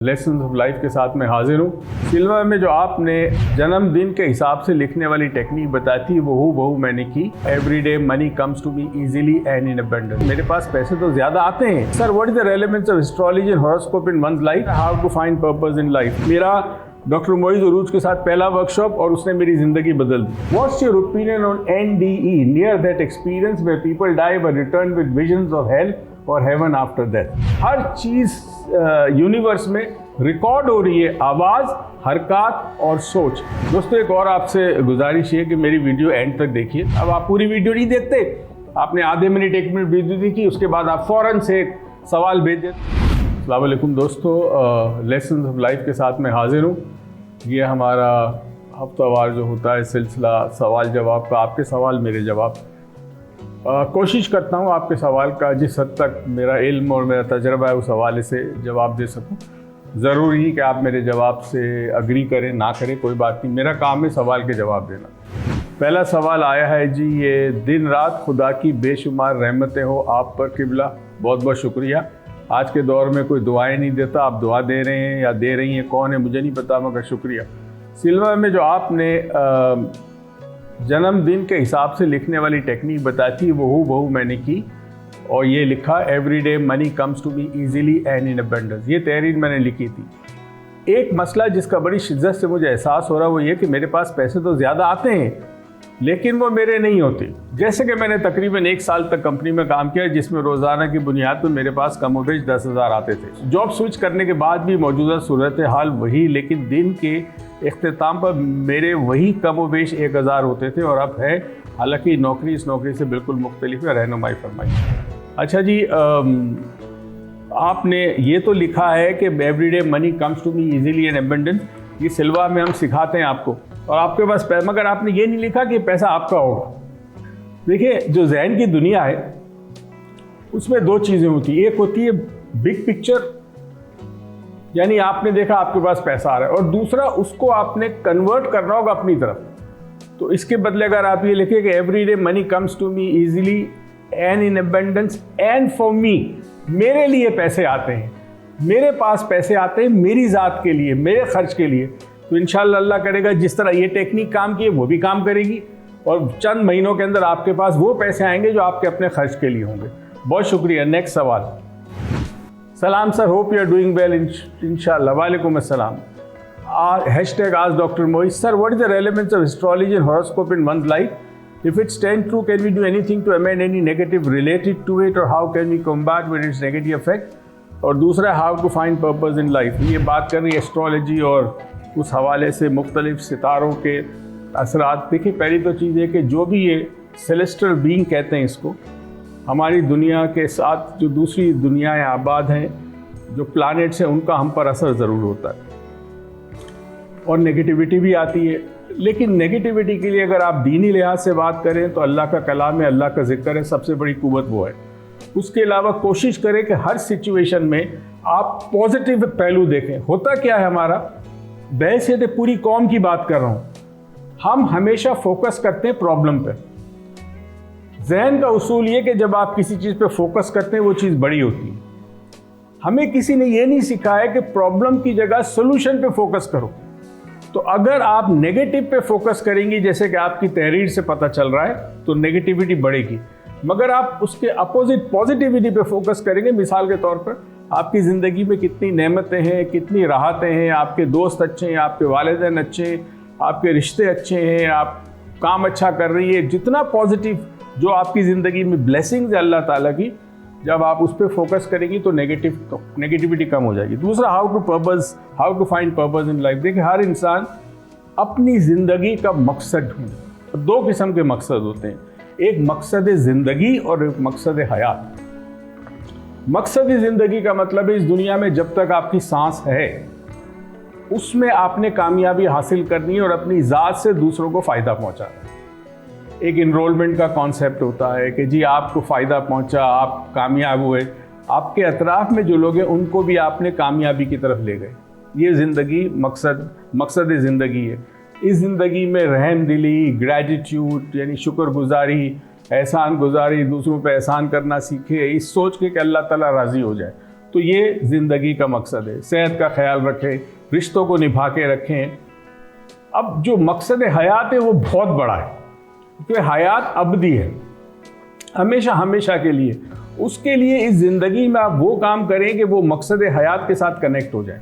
Lessons of life के साथ मैं हाजिर हूँ। सिल्वा में जो आपने जन्मदिन के हिसाब से लिखने वाली टेक्निक बताई थी वो हूबहू मैंने की। Everyday money comes to me easily and in abundance. मेरे पास पैसे तो ज्यादा आते हैं। Sir, what is the relevance of astrology and horoscope in one's life? How to find purpose in life. मेरा डॉक्टर मोइज उरूज के साथ पहला वर्कशॉप और उसने मेरी जिंदगी बदल दी। What's your opinion on NDE, near that experience where people die but return with visions of hell और हेवन आफ्टर डेथ। हर चीज यूनिवर्स में रिकॉर्ड हो रही है, आवाज, हरकत और सोच। दोस्तों, एक और आपसे गुजारिश है कि मेरी वीडियो एंड तक देखिए। अब आप पूरी वीडियो नहीं देखते, आपने आधे मिनट 1 मिनट वीडियो देखी, उसके बाद आप फौरन से एक सवाल भेज देते। अस्सलाम वालेकुम दोस्तों, लेसन्स ऑफ लाइफ के साथ मैं हाजिर हूँ। ये हमारा हफ्तावार जो होता है सिलसिला सवाल जवाब का, आपके सवाल मेरे जवाब। कोशिश करता हूँ आपके सवाल का जिस हद तक मेरा इल्म और मेरा तजर्बा है उस हवाले से जवाब दे सकूँ। ज़रूरी है कि आप मेरे जवाब से अग्री करें ना करें, कोई बात नहीं, मेरा काम है सवाल के जवाब देना। पहला सवाल आया है जी, ये दिन रात खुदा की बेशुमार रहमतें हो आप पर किबला। बहुत बहुत शुक्रिया। आज के दौर में कोई दुआएं नहीं देता, आप दुआ दे रहे हैं या दे रही हैं, कौन है मुझे नहीं पता, मगर शुक्रिया। सिल्वा में जो आपने जन्मदिन के हिसाब से लिखने वाली टेक्निक बताई थी वो हूबहू मैंने की और ये लिखा, everyday money comes to me easily and in abundance. ये तहरीर मैंने लिखी थी। एक मसला जिसका बड़ी शिद्दत से मुझे एहसास हो रहा है वो ये कि मेरे पास पैसे तो ज़्यादा आते हैं लेकिन वो मेरे नहीं होते। जैसे कि मैंने तकरीबन 1 साल तक कंपनी में काम किया जिसमें रोज़ाना की बुनियाद पर मेरे पास कमोबेश 10,000 आते थे। जॉब स्विच करने के बाद भी मौजूदा सूरत हाल वही, लेकिन दिन के इख्तिताम पर मेरे वही कमोबेश 1,000 होते थे और अब है, हालांकि नौकरी इस नौकरी से बिल्कुल मुख्तलिफ है। रहनुमाई फरमाई। अच्छा जी, आपने ये तो लिखा है कि everyday money comes to me easily and abundance. ये सिल्वा में हम सिखाते हैं आपको और आपके पास पैसा, मगर आपने ये नहीं लिखा कि पैसा आपका होगा। देखिए, जो जहन की दुनिया है उसमें 2 चीज़ें होती हैं। एक होती है बिग पिक्चर, यानी आपने देखा आपके पास पैसा आ रहा है, और दूसरा उसको आपने कन्वर्ट करना होगा अपनी तरफ। तो इसके बदले अगर आप ये लिखें कि everyday money comes to me easily and in abundance and for me, मेरे लिए पैसे आते हैं, मेरे पास पैसे आते हैं मेरी ज़ात के लिए, मेरे खर्च के लिए, तो इंशाअल्लाह अल्लाह करेगा जिस तरह ये टेक्निक काम की है वो भी काम करेगी और चंद महीनों के अंदर आपके पास वो पैसे आएंगे जो आपके अपने खर्च के लिए होंगे। बहुत शुक्रिया। नेक्स्ट सवाल। सलाम sir, hope you are doing well इंशाअल्लाह। वालेकुम अस्सलाम। हैशटैग आज doctor Moiz. Sir, what is the relevance of astrology and horoscope in one's life? If it stands true, can we do anything to amend any negative related to it, or how can we combat with its negative effect? और दूसरा, how to find purpose in life। ये बात कर रही है astrology और उस हवाले से मुख्तलिफ सितारों के असरात। देखिए, पहली तो चीज़ है कि जो भी ये सेलेस्टियल बीइंग कहते हैं इसको, हमारी दुनिया के साथ जो दूसरी दुनियाएं आबाद हैं, जो प्लैनेट्स हैं, उनका हम पर असर ज़रूर होता है और नेगेटिविटी भी आती है। लेकिन नेगेटिविटी के लिए अगर आप दीनी लिहाज से बात करें तो अल्लाह का कलाम है, अल्लाह का जिक्र है, सबसे बड़ी कुव्वत वो है। उसके अलावा कोशिश करें कि हर सिचुएशन में आप पॉजिटिव पहलू देखें। होता क्या है हमारा, वैसे तो पूरी कौम की बात कर रहा हूँ, हम हमेशा फोकस करते हैं प्रॉब्लम पे। जहन का उसूल ये कि जब आप किसी चीज़ पे फोकस करते हैं वो चीज़ बड़ी होती है। हमें किसी ने ये नहीं सिखाया कि प्रॉब्लम की जगह सोल्यूशन पे फोकस करो। तो अगर आप नेगेटिव पे फोकस करेंगी, जैसे कि आपकी तहरीर से पता चल रहा है, तो नेगेटिविटी बढ़ेगी। मगर आप उसके अपोजिट पॉजिटिविटी पे फोकस करेंगे, मिसाल के तौर पर आपकी ज़िंदगी में कितनी नेमतें हैं, कितनी राहतें हैं, आपके दोस्त अच्छे हैं, आपके वालिदैन अच्छे हैं, आपके रिश्ते अच्छे हैं, आप काम अच्छा कर रही है, जितना पॉजिटिव जो आपकी ज़िंदगी में ब्लेसिंग्स है अल्लाह ताला की, जब आप उस पर फोकस करेंगी तो नेगेटिविटी कम हो जाएगी। दूसरा, how to find purpose in life. देखिए, हर इंसान अपनी ज़िंदगी का मकसद ढूंढे। 2 किस्म के मकसद होते हैं, एक मकसद ज़िंदगी और एक मकसद हयात। मकसद ज़िंदगी का मतलब है इस दुनिया में जब तक आपकी सांस है उसमें आपने कामयाबी हासिल करनी है और अपनी ज़ात से दूसरों को फ़ायदा पहुँचाना। एक इनरोलमेंट का कॉन्सेप्ट होता है कि जी आपको फ़ायदा पहुंचा, आप कामयाब हुए, आपके अतराफ़ में जो लोग हैं उनको भी आपने कामयाबी की तरफ ले गए। ये ज़िंदगी मकसद ज़िंदगी है। इस ज़िंदगी में रहम दिली, ग्रैटिट्यूड यानी शुक्रगुजारी, एहसान गुजारी, दूसरों पे एहसान करना सीखे, इस सोच के कि अल्लाह ताला राज़ी हो जाए। तो ये ज़िंदगी का मकसद है। सेहत का ख्याल रखें, रिश्तों को निभा के रखें। अब जो मकसद हयात है वो बहुत बड़ा है, क्योंकि हयात अबदी है, हमेशा हमेशा के लिए। उसके लिए इस ज़िंदगी में आप वो काम करें कि वो मकसद हयात के साथ कनेक्ट हो जाए।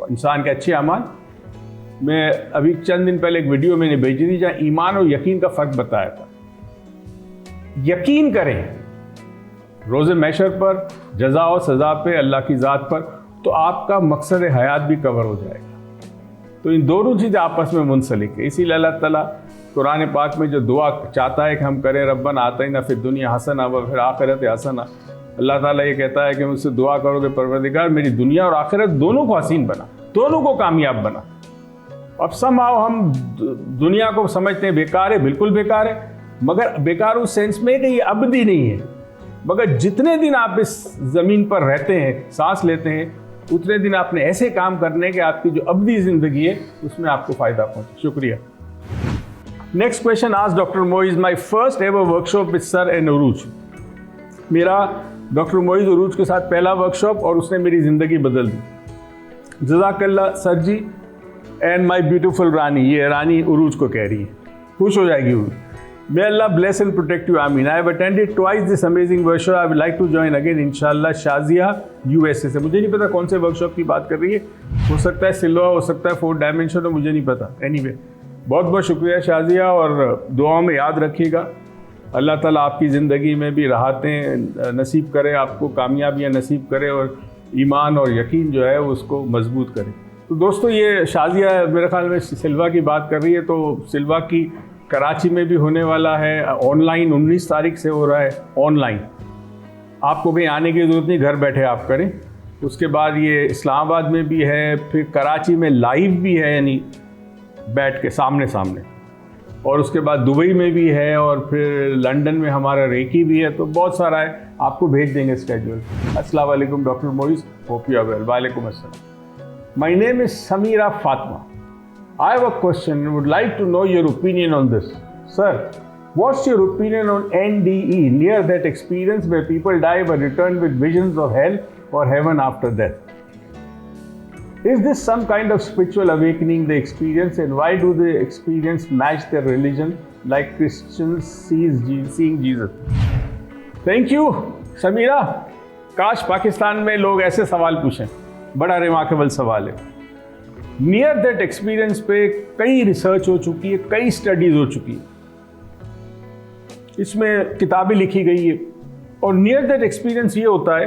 इंसान के अच्छे अमाल, मैं अभी चंद दिन पहले एक वीडियो मैंने भेजी थी जहाँ ईमान और यकीन का फ़र्क बताया था। यकीन करें रोज़े महशर पर, जज़ा और सज़ा पे, अल्लाह की ज़ात पर, तो आपका मकसद हयात भी कवर हो जाएगा। तो इन दोनों चीज़ें आपस में मुंसलिक है। इसीलिए अल्लाह ताला कुरान पाक में जो दुआ चाहता है कि हम करें, रब्बना आतिना फिद दुनिया हसना व फिल आखिरत हसना, अल्लाह ताला ये कहता है कि मुझसे दुआ करो कि परवरदिगार मेरी दुनिया और आखिरत दोनों को हसीन बना, दोनों को कामयाब बना। अब समाओ हम दुनिया को समझते हैं बेकार है, बिल्कुल बेकार है, मगर बेकार उस सेंस में कि ये अबदी नहीं है। मगर जितने दिन आप इस ज़मीन पर रहते हैं, सांस लेते हैं, उतने दिन आपने ऐसे काम करने कि आपकी जो अबदी ज़िंदगी है उसमें आपको फ़ायदा पहुँचे। शुक्रिया। नेक्स्ट क्वेश्चन आज doctor Moiz, my first ever workshop with sir and Urooj. मेरा डॉक्टर मोइज उरूज के साथ पहला वर्कशॉप और उसने मेरी ज़िंदगी बदल दी। जज़ाकल्लाह sir ji and my beautiful रानी, ये रानी उरूज को कह रही है, खुश हो जाएगी उरूज। May Allah bless and protect you, Amin. I have attended twice this amazing workshop. I would like to join again, inshallah. Shazia USA से, मुझे नहीं पता कौन से वर्कशॉप की बात कर रही है, हो सकता है सिल्वा, हो सकता है 4 डायमेंशन, तो मुझे नहीं पता। एनीवे, बहुत बहुत शुक्रिया शाजिया, और दुआओं में याद रखिएगा। अल्लाह ताला आपकी ज़िंदगी में भी राहतें नसीब करे, आपको कामयाबियाँ नसीब करे, और ईमान और यकीन जो है उसको मजबूत करे। तो दोस्तों, ये शाजिया मेरे ख्याल में सिल्वा की बात कर रही है, तो सिल्वा की कराची में भी होने वाला है, ऑनलाइन 19 तारीख से हो रहा है ऑनलाइन। आपको कहीं आने की ज़रूरत नहीं, घर बैठे आप करें। उसके बाद ये इस्लामाबाद में भी है, फिर कराची में लाइव भी है, यानी बैठ के सामने सामने, और उसके बाद दुबई में भी है, और फिर लंदन में हमारा रेकी भी है। तो बहुत सारा है, आपको भेज देंगे स्केड्यूल। अस्सलाम वालेकुम doctor Moiz, hope you are well. वालेकुम अस्सलाम। My name is Sameera Fatima. I have a question and would like to know your opinion on this. Sir, what's your opinion on NDE, near-death experience, where people die but return with visions of hell or heaven after death? Is this some kind of spiritual awakening they experience, and why do the experience match their religion like Christians seeing Jesus? Thank you, Samira. काश पाकिस्तान में लोग ऐसे सवाल पूछें, बड़ा remarkable सवाल है। Near death experience पे कई रिसर्च हो चुकी है, कई स्टडीज़ हो चुकी है, इसमें किताबें लिखी गई है। और नियर डेथ एक्सपीरियंस ये होता है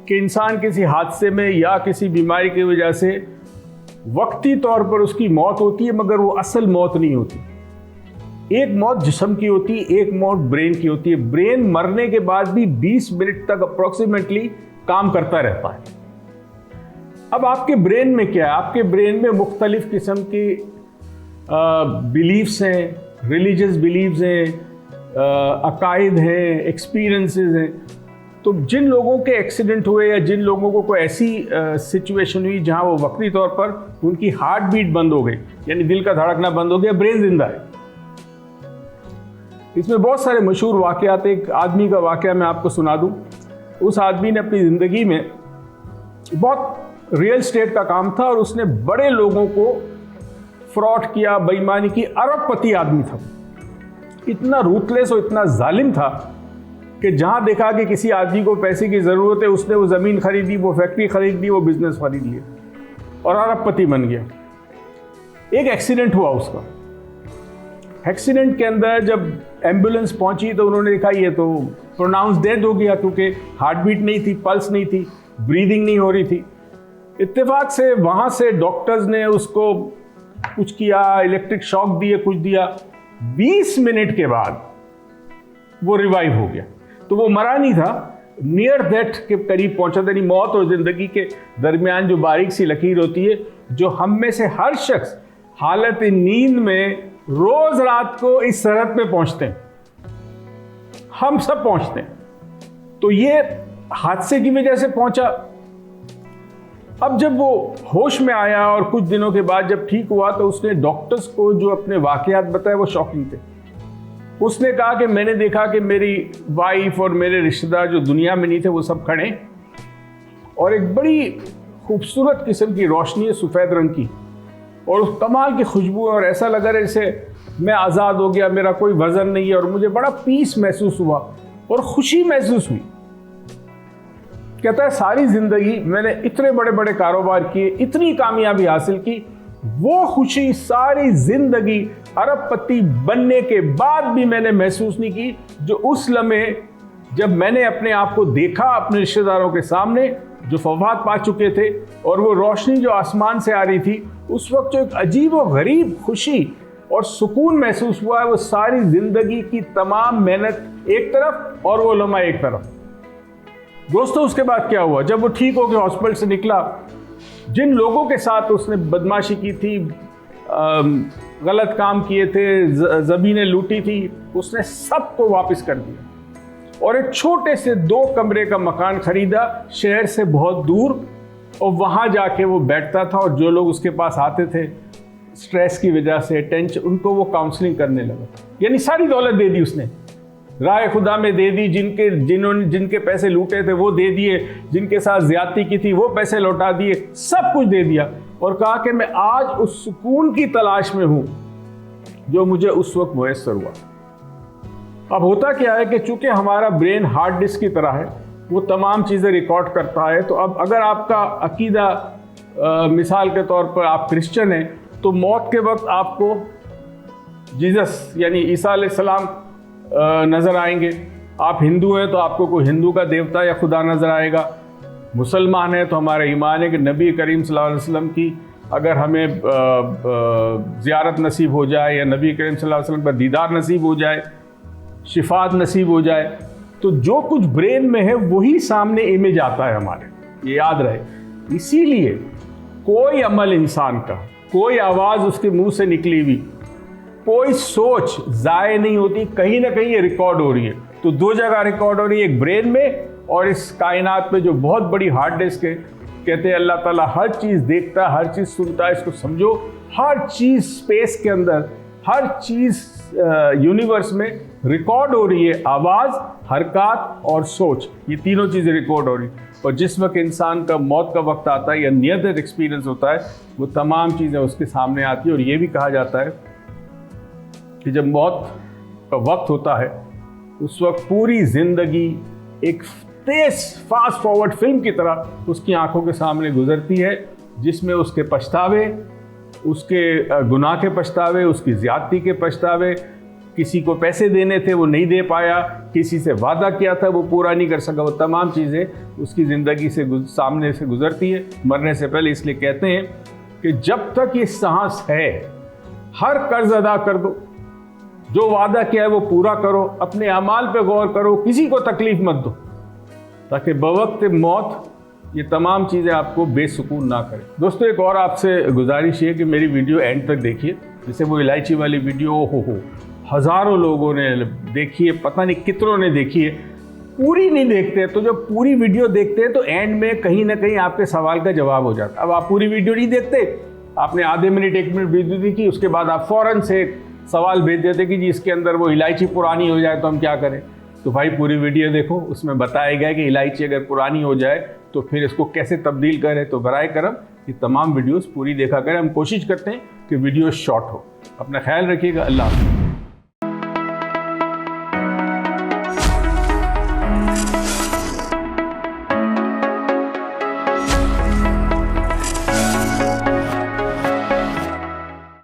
कि इंसान किसी हादसे में या किसी बीमारी की वजह से वक्ती तौर पर उसकी मौत होती है, मगर वो असल मौत नहीं होती। एक मौत जिस्म की होती है, एक मौत ब्रेन की होती है। ब्रेन मरने के बाद भी 20 मिनट तक अप्रॉक्सीमेटली काम करता रहता है। अब आपके ब्रेन में क्या है? आपके ब्रेन में मुख्तलिफ किस्म की बिलीफ्स हैं, रिलीजियस बिलीफ्स हैं, अकायद हैं, एक्सपीरियंसेस हैं। तो जिन लोगों के एक्सीडेंट हुए या जिन लोगों को कोई ऐसी सिचुएशन हुई जहां वो वक्ती तौर पर उनकी हार्ट बीट बंद हो गई, यानी दिल का धड़कना बंद हो गया, ब्रेन जिंदा है। इसमें बहुत सारे मशहूर वाक़यात, एक आदमी का वाक़या मैं आपको सुना दूं। उस आदमी ने अपनी ज़िंदगी में बहुत रियल स्टेट का काम था, और उसने बड़े लोगों को फ्रॉड किया, बेईमानी की। अरबपति आदमी था, इतना रूथलेस और इतना जालिम था कि जहां देखा कि किसी आदमी को पैसे की ज़रूरत है, उसने वो ज़मीन खरीदी, वो फैक्ट्री खरीद ली, वो बिजनेस खरीद लिया और अरबपति बन गया। एक एक्सीडेंट हुआ उसका। एक्सीडेंट के अंदर जब एम्बुलेंस पहुंची तो उन्होंने देखा ये तो प्रोनाउंस डेड हो गया, क्योंकि हार्ट बीट नहीं थी, पल्स नहीं थी, ब्रीदिंग नहीं हो रही थी। इत्तेफाक से वहाँ से डॉक्टर्स ने उसको कुछ किया, इलेक्ट्रिक शॉक दिए, कुछ दिया। 20 मिनट के बाद वो रिवाइव हो गया। तो वो मरा नहीं था, नियर डेथ के करीब पहुंचा था। यानी मौत और ज़िंदगी के दरमियान जो बारीक सी लकीर होती है, जो हम में से हर शख्स हालत नींद में रोज़ रात को इस सरहद पे पहुंचते हैं, हम सब पहुंचते हैं। तो ये हादसे की वजह से पहुंचा। अब जब वो होश में आया और कुछ दिनों के बाद जब ठीक हुआ, तो उसने डॉक्टर्स को जो अपने वाकयात बताए वो शॉकिंग थे। उसने कहा कि मैंने देखा कि मेरी वाइफ और मेरे रिश्तेदार जो दुनिया में नहीं थे वो सब खड़े, और एक बड़ी खूबसूरत किस्म की रोशनी है सफ़ेद रंग की, और उस कमाल की खुशबू है, और ऐसा लगा रहा जैसे मैं आज़ाद हो गया, मेरा कोई वज़न नहीं है, और मुझे बड़ा पीस महसूस हुआ और खुशी महसूस हुई। कहता है सारी ज़िंदगी मैंने इतने बड़े बड़े कारोबार किए, इतनी कामयाबी हासिल की, वो खुशी सारी ज़िंदगी अरबपति बनने के बाद भी मैंने महसूस नहीं की जो उस लम्हे जब मैंने अपने आप को देखा अपने रिश्तेदारों के सामने जो वफात पा चुके थे, और वो रोशनी जो आसमान से आ रही थी, उस वक्त जो एक अजीब व गरीब खुशी और सुकून महसूस हुआ है, वो सारी ज़िंदगी की तमाम मेहनत एक तरफ और वो लम्हा एक तरफ। दोस्तों, उसके बाद क्या हुआ? जब वो ठीक होकर हॉस्पिटल से निकला, जिन लोगों के साथ उसने बदमाशी की थी, गलत काम किए थे, ज़मीनें लूटी थी, उसने सबको वापस कर दिया और एक छोटे से 2 कमरे का मकान खरीदा शहर से बहुत दूर, और वहाँ जाके वो बैठता था, और जो लोग उसके पास आते थे स्ट्रेस की वजह से, टेंशन, उनको वो काउंसलिंग करने लगा। यानी सारी दौलत दे दी उसने, राय खुदा में दे दी, जिनके पैसे लूटे थे वो दे दिए, जिनके साथ ज्यादती की थी वो पैसे लौटा दिए, सब कुछ दे दिया, और कहा कि मैं आज उस सुकून की तलाश में हूं जो मुझे उस वक्त मुयस्सर हुआ। अब होता क्या है कि चूंकि हमारा ब्रेन हार्ड डिस्क की तरह है, वो तमाम चीज़ें रिकॉर्ड करता है। तो अब अगर आपका अकीदा मिसाल के तौर पर आप क्रिश्चियन हैं, तो मौत के वक्त आपको जीसस यानी ईसा अलैहिस्सलाम नज़र आएंगे। आप हिंदू हैं तो आपको कोई हिंदू का देवता या खुदा नज़र आएगा। मुसलमान है तो हमारा ईमान है कि नबी करीम सल्लल्लाहु अलैहि वसल्लम की अगर हमें ज़ियारत नसीब हो जाए, या नबी करीम सल्लल्लाहु अलैहि वसल्लम का दीदार नसीब हो जाए, शिफात नसीब हो जाए, तो जो कुछ ब्रेन में है वही सामने इमेज आता है हमारे, ये याद रहे। इसीलिए कोई अमल इंसान का, कोई आवाज़ उसके मुंह से निकली हुई, कोई सोच ज़ाय नहीं होती, कहीं ना कहीं ये रिकॉर्ड हो रही है। तो 2 जगह रिकॉर्ड हो रही है, एक ब्रेन में और इस कायनात में जो बहुत बड़ी हार्ड डिस्क है। कहते हैं अल्लाह ताला हर चीज़ देखता है, हर चीज़ सुनता है। इसको समझो, हर चीज़ स्पेस के अंदर, हर चीज़ यूनिवर्स में रिकॉर्ड हो रही है। आवाज़, हरकत और सोच, ये तीनों चीज़ें रिकॉर्ड हो रही है। और जिस वक्त इंसान का मौत का वक्त आता है या नियर डेथ एक्सपीरियंस होता है, वो तमाम चीज़ें उसके सामने आती है। और ये भी कहा जाता है कि जब मौत का वक्त होता है, उस वक्त पूरी ज़िंदगी एक तेज फास्ट फॉरवर्ड फिल्म की तरह उसकी आंखों के सामने गुजरती है, जिसमें उसके पछतावे, उसके गुनाह के पछतावे, उसकी ज़्यादती के पछतावे, किसी को पैसे देने थे वो नहीं दे पाया, किसी से वादा किया था वो पूरा नहीं कर सका, वो तमाम चीज़ें उसकी ज़िंदगी से सामने से गुजरती है मरने से पहले। इसलिए कहते हैं कि जब तक ये सांस है, हर कर्ज अदा कर दो, जो वादा किया है वो पूरा करो, अपने अमाल पे गौर करो, किसी को तकलीफ मत दो, ताकि बवक्त मौत ये तमाम चीज़ें आपको बेसुकून ना करें। दोस्तों, एक और आपसे गुजारिश है कि मेरी वीडियो एंड तक देखिए। जैसे वो इलायची वाली वीडियो हो हज़ारों लोगों ने देखी है, पता नहीं कितनों ने देखी है, पूरी नहीं देखते। तो जब पूरी वीडियो देखते हैं तो एंड में कहीं ना कहीं आपके सवाल का जवाब हो जाता है। अब आप पूरी वीडियो नहीं देखते, आपने आधे मिनट 1 मिनट वीडियो देखी, उसके बाद आप फ़ौरन से सवाल भेज देते कि जी इसके अंदर वो इलायची पुरानी हो जाए तो हम क्या करें। तो भाई पूरी वीडियो देखो, उसमें बताया गया है कि इलायची अगर पुरानी हो जाए तो फिर इसको कैसे तब्दील करें। तो बराए करम ये तमाम वीडियोस पूरी देखा करें। हम कोशिश करते हैं कि वीडियो शॉर्ट हो। अपना ख्याल रखिएगा। अल्लाह हाफ़िज़।